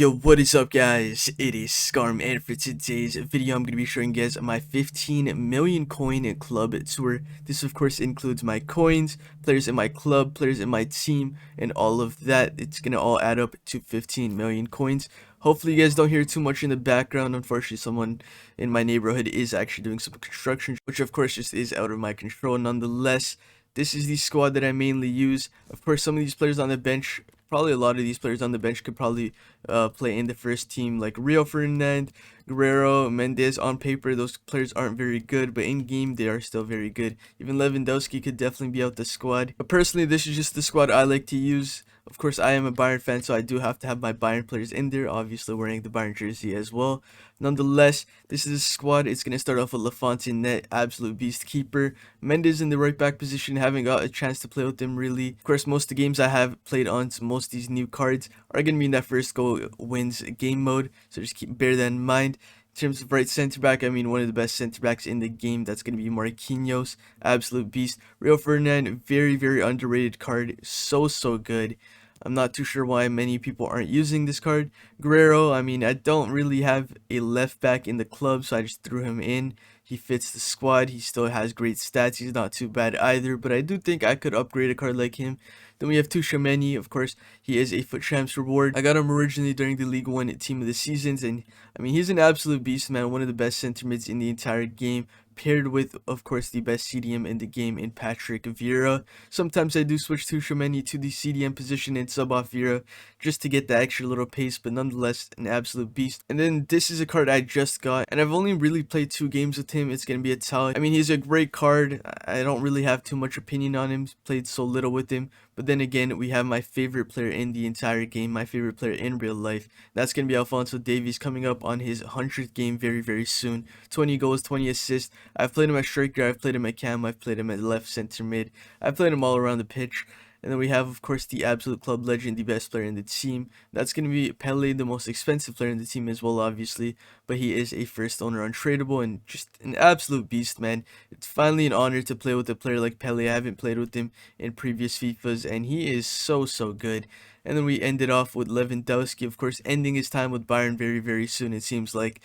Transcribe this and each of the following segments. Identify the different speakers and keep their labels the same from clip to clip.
Speaker 1: Yo, what is up guys? It is Skaarm, and for today's video I'm going to be showing you guys my 15 million coin club tour. This of course includes my coins, players in my club, players in my team, and all of that. It's going to all add up to 15 million coins. Hopefully you guys don't hear too much in the background. Unfortunately, someone in my neighborhood is actually doing some construction, which of course just is out of my control. Nonetheless, this is the squad that I mainly use. Of course, some of these players on the bench, probably a lot of these players on the bench could probably play in the first team, like Rio Ferdinand, Guerrero, Mendes. On paper, those players aren't very good, but in game they are still very good. Even Lewandowski could definitely be out the squad. But personally, this is just the squad I like to use. Of course, I am a Bayern fan, so I do have to have my Bayern players in there, obviously wearing the Bayern jersey as well. Nonetheless, this is a squad. It's going to start off with Lafontaine, absolute beast keeper. Mendes in the right back position, haven't got a chance to play with him really. Of course, most of the games I have played on most of these new cards are going to be in that first goal wins game mode, so just bear that in mind. In terms of right center back, I mean one of the best center backs in the game. That's going to be Marquinhos, absolute beast. Rio Ferdinand, very underrated card, so good. I'm not too sure why many people aren't using this card. Guerrero, I mean, I don't really have a left back in the club, so I just threw him in. He fits the squad. He still has great stats. He's not too bad either, but I do think I could upgrade a card like him. Then we have Tuchemeni. Of course, he is a Foot Champs reward. I got him originally during the League One Team of the Seasons, and I mean, he's an absolute beast, man. One of the best center mids in the entire game, paired with, of course, the best CDM in the game in Patrick Vieira. Sometimes I do switch Tuchemeni to the CDM position and sub off Vieira just to get the extra little pace, but nonetheless, an absolute beast. And then this is a card I just got, and I've only really played 2 games with him. It's going to be a tally. I mean, he's a great card. I don't really have too much opinion on him. Played so little with him. But then again, we have my favorite player in the entire game, my favorite player in real life. That's going to be Alphonso Davies, coming up on his 100th game very soon. 20 goals, 20 assists. I've played him at striker, I've played him at cam, I've played him at left center mid. I've played him all around the pitch. And then we have, of course, the absolute club legend, the best player in the team. That's going to be Pele, the most expensive player in the team as well, obviously. But he is a first owner untradeable and just an absolute beast, man. It's finally an honor to play with a player like Pele. I haven't played with him in previous FIFAs, and he is so good. And then we ended off with Lewandowski, of course, ending his time with Bayern very soon, it seems like.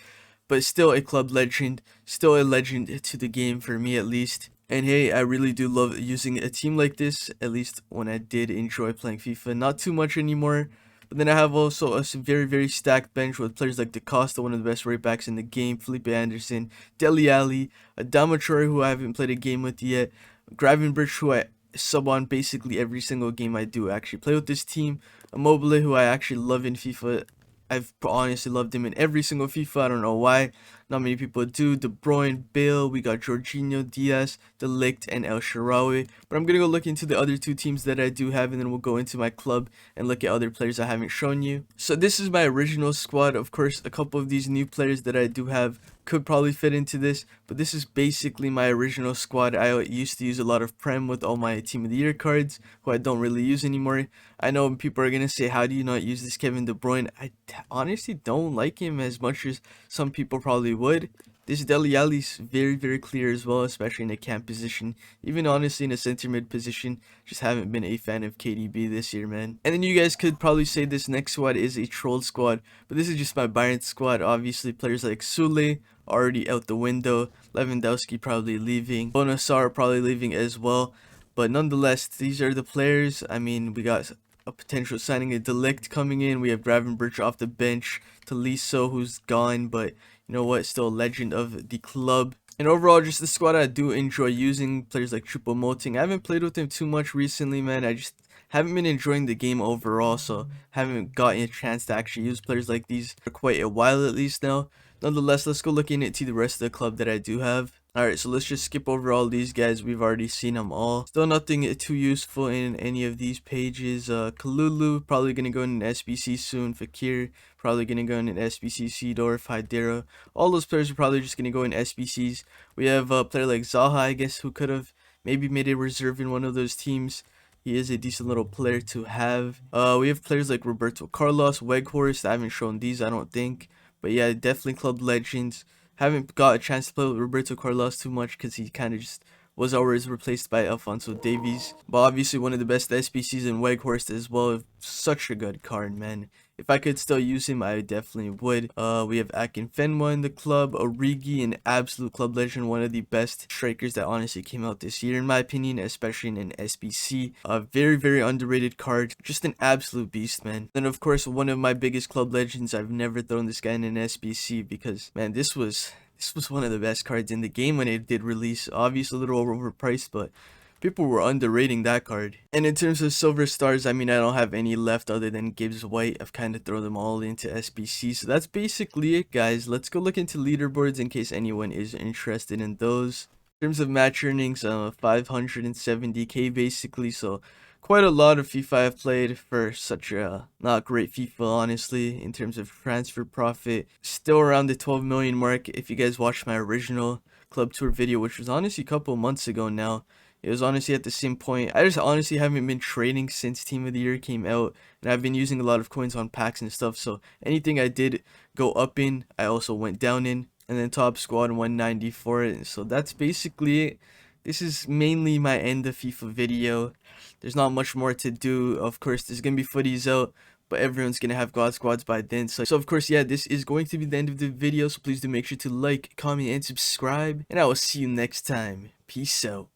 Speaker 1: But still a club legend, still a legend to the game for me at least. And hey, I really do love using a team like this, at least when I did enjoy playing FIFA. Not too much anymore. But then I have also a very stacked bench with players like Da Costa, one of the best right backs in the game, Felipe Anderson, Dele Alli, Adama Traore, who I haven't played a game with yet, Gravenberch, who I sub on basically every single game I do actually play with this team, Immobile, who I actually love in FIFA. I've honestly loved him in every single FIFA. I don't know why. Not many people do. De Bruyne, Bale, we got Jorginho, Diaz, De Ligt, and El Shaarawy. But I'm going to go look into the other 2 teams that I do have, and then we'll go into my club and look at other players I haven't shown you. So this is my original squad. Of course, a couple of these new players that I do have could probably fit into this, but this is basically my original squad. I used to use a lot of Prem with all my Team of the Year cards, who I don't really use anymore. I know people are going to say, how do you not use this Kevin De Bruyne? I honestly don't like him as much as some people probably would. This Dele Alli's very clear as well, especially in a camp position. Even honestly in a center mid position, just haven't been a fan of KDB this year, man. And then you guys could probably say this next squad is a trolled squad, but this is just my Bayern squad. Obviously, players like Sule already out the window, Lewandowski probably leaving, Bonassar probably leaving as well. But nonetheless, these are the players. I mean, we got a potential signing of De Ligt coming in. We have Gravenberch off the bench, Tolisso, who's gone, but you know what, still a legend of the club. And overall, just the squad I do enjoy using. Players like Choupo-Moting, I haven't played with him too much recently, man. I just haven't been enjoying the game overall, so haven't gotten a chance to actually use players like these for quite a while at least now. Nonetheless, let's go looking into the rest of the club that I do have. Alright, so let's just skip over all these guys. We've already seen them all. Still nothing too useful in any of these pages. Kalulu, probably going to go in an SBC soon. Fakir, probably going to go in an SBC. Seedorf, Haidera. All those players are probably just going to go in SBCs. We have a player like Zaha, I guess, who could have maybe made a reserve in one of those teams. He is a decent little player to have. We have players like Roberto Carlos, Weghorst. I haven't shown these, I don't think. But yeah, definitely club legends. Haven't got a chance to play with Roberto Carlos too much because he kind of just was always replaced by Alphonso Davies. But obviously one of the best SBCs in Weghorst as well. Such a good card, man. If I could still use him, I definitely would. We have Akinfenwa in the club, Origi, an absolute club legend, one of the best strikers that honestly came out this year, in my opinion, especially in an SBC. A very, very underrated card, just an absolute beast, man. Then, of course, one of my biggest club legends. I've never thrown this guy in an SBC because, man, this was one of the best cards in the game when it did release. Obviously, a little overpriced, but people were underrating that card. And in terms of silver stars, I mean, I don't have any left other than Gibbs White. I've kind of thrown them all into SBC. So that's basically it, guys. Let's go look into leaderboards in case anyone is interested in those. In terms of match earnings, 570k basically. So quite a lot of FIFA I've played for such a not great FIFA, honestly, in terms of transfer profit. Still around the 12 million mark. If you guys watched my original club tour video, which was honestly a couple months ago now, it was honestly at the same point. I just honestly haven't been trading since Team of the Year came out, and I've been using a lot of coins on packs and stuff. So anything I did go up in, I also went down in. And then top squad 194. So that's basically it. This is mainly my end of FIFA video. There's not much more to do. Of course, there's gonna be footies out, but everyone's gonna have God squads by then. So of course, yeah, this is going to be the end of the video. So please do make sure to like, comment, and subscribe. And I will see you next time. Peace out.